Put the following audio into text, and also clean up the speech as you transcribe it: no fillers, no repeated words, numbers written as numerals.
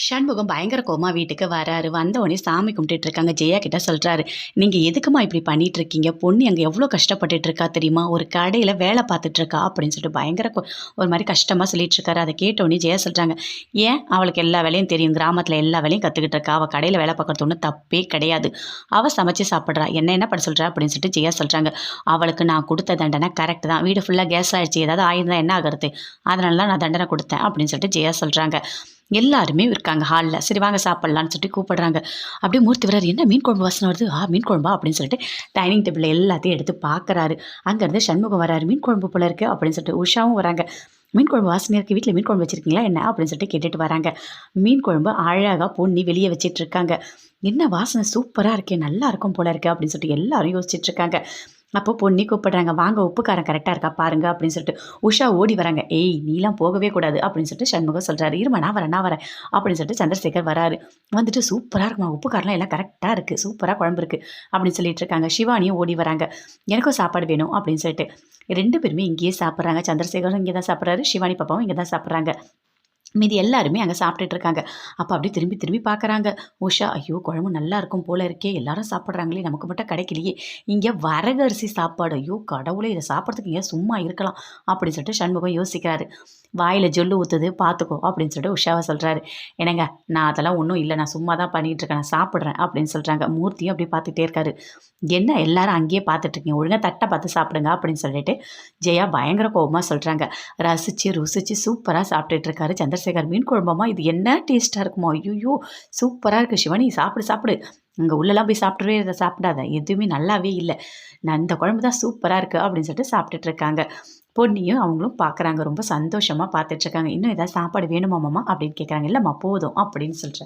சண்முகம் பயங்கர கோவமா வீட்டுக்கு வராரு. வந்த உடனே சாமி கும்பிட்டுட்டு இருக்காங்க. ஜெயா கிட்ட சொல்றாரு, "நீங்க எதுக்கும்மா இப்படி பண்ணிட்டு இருக்கீங்க? பொண்ணு அங்க எவ்வளோ கஷ்டப்பட்டுட்டு இருக்கா தெரியுமா? ஒரு கடையில வேலை பார்த்துட்டு இருக்கா" அப்படின்னு சொல்லிட்டு பயங்கர ஒரு மாரி கஷ்டமா சொல்லிட்டு இருக்காரு. அத கேட்ட உடனே ஜெயா சொல்றாங்க, "ஏன்? அவளுக்கு எல்லா வேலையும் தெரியும். கிராமத்துல எல்லா வேலையும் கத்துக்கிட்டு இருக்கா. அவ கடையில வேலை பார்க்கறது ஒண்ணும் தப்பே கிடையாது. அவ சமைச்சு சாப்பிடுறா. என்ன பண்ண சொல்றா?" அப்படின்னு சொல்லிட்டு ஜெயா சொல்றாங்க. "அவளுக்கு நான் குடுத்த தண்டனை கரெக்ட் தான். வீடு ஃபுல்லா கேஸ் ஆயிடுச்சு. ஏதாவது ஆயிருந்தா என்ன ஆகுறது? அதனால தான் நான் தண்டனை குடுத்தேன்" அப்படின்னு சொல்லிட்டு ஜெயா சொல்றாங்க. எல்லாருமே இருக்காங்க ஹால்ல. சரி வாங்க சாப்பிடலான்னு சொல்லிட்டு கூப்பிடுறாங்க. அப்படியே மூர்த்தி வராரு. "என்ன மீன் குழம்பு வாசனை வருது? மீன் குழம்பா?" அப்படின்னு சொல்லிட்டு டைனிங் டேபிள்ல எல்லாத்தையும் எடுத்து பார்க்குறாரு. அங்கேருந்து சண்முகம் வராரு. "மீன் குழம்பு போல இருக்கு" அப்படின்னு சொல்லிட்டு உஷாவும் வராங்க. "மீன் குழம்பு வாசனையா இருக்கு. வீட்ல மீன் குழம்பு வச்சிருக்கீங்களா என்ன?" அப்படின்னு சொல்லிட்டு கேட்டுட்டு வராங்க. மீன் குழம்பு அழகா பொன்னி வெளிய வச்சுட்டு இருக்காங்க. "என்ன வாசனை சூப்பரா இருக்கே! நல்லா இருக்கும் போல இருக்கு" அப்படின்னு சொல்லிட்டு எல்லாரும் யோசிச்சுட்டு இருக்காங்க. அப்போ பொன்னி கூப்பிடுறாங்க, "வாங்க உப்பு காரம் கரெக்ட்டா இருக்கா பாருங்க" அப்படின்னு சொல்லிட்டு. உஷா ஓடி வராங்க. "ஏய் நீலாம் போகவே கூடாது" அப்படின்னு சொல்லிட்டு சண்முகம் சொல்றாரு. "இரும்மா நான் வரேன்" அப்படின்னு சொல்லிட்டு சந்திரசேகர் வராரு. வந்துட்டு, "சூப்பரா இருக்குமா, உப்பு காரம்லாம் எல்லாம் கரெக்ட்டா இருக்கு. சூப்பரா குழம்பு இருக்கு" அப்படின்னு சொல்லிட்டு இருக்காங்க. சிவானியும் ஓடி வராங்க. "எனக்கும் சாப்பாடு வேணும்" அப்படின்னு சொல்லிட்டு. 2 பேருமே இங்கேயே சாப்பிடுறாங்க. சந்திரசேகரும் இங்கே தான் சாப்பிடுறாரு. சிவானி பாப்பாவும் இங்கே தான் சாப்பிடுறாங்க. மீதி எல்லாருமே அங்க சாப்பிட்டுட்டு இருக்காங்க. அப்ப அப்படியே திரும்பி திரும்பி பார்க்குறாங்க. உஷா, "ஐயோ! குழம்பு நல்லா இருக்கும் போல இருக்கே! எல்லாரும் சாப்பிடுறாங்களே! நமக்கு மட்டும் கிடைக்கலையே! இங்க வரகு அரிசி சாப்பாடு. ஐயோ கடவுளே! இத சாப்பிடுறதுக்கு எங்கேயாவது சும்மா இருக்கலாம்." அப்படின்னு சொல்லிட்டு சண்முகம் யோசிக்கிறாரு. "வாயில ஜொல்லு ஊத்துது பார்த்துக்கோ" அப்படின்னு சொல்லிட்டு உஷாவ சொல்றாரு. "என்னங்க நான் அதெல்லாம் ஒண்ணும் இல்ல. நான் சும்மா தான் பண்ணிட்டு இருக்கேன். நான் சாப்பிடுறேன்" அப்படின்னு சொல்றாங்க. மூர்த்தியும் அப்படியே பார்த்துட்டே இருக்காரு. "என்ன எல்லாரும் அங்கேயே பார்த்துட்டு இருக்கீங்க? ஒழுங்கா தட்ட பார்த்து சாப்பிடுங்க" அப்படின்னு சொல்லிட்டு ஜெயா பயங்கர கோவமா சொல்றாங்க. ரசிச்சு, ருசிச்சு சூப்பரா சாப்பிட்டுட்டு இருக்காரு சந்திரசேகர். "மீன் குழம்பாம்மா? இது என்ன டேஸ்ட்டா இருக்குமா? ஐய்யய்யோ! சூப்பரா இருக்கு சிவானி சாப்பிடு, சாப்பிடு. அங்க உள்ளலாம் போய் சாப்பிடவே இத சாப்பிடாத. எதுவுமே நல்லாவே இல்ல. நான் இந்த குழம்பு தான் சூப்பரா இருக்கு" அப்படின்னு சொல்லிட்டு சாப்பிட்டுட்டு இருக்காங்க. பொன்னியும் அவங்களும் பார்க்குறாங்க. ரொம்ப சந்தோஷமா பார்த்துட்டு இருக்காங்க. "இன்னும் ஏதாவது சாப்பாடு வேணுமா மாமா?" அப்படின்னு கேட்குறாங்க. "இல்லம்மா போதும்" அப்படின்னு சொல்றாங்க.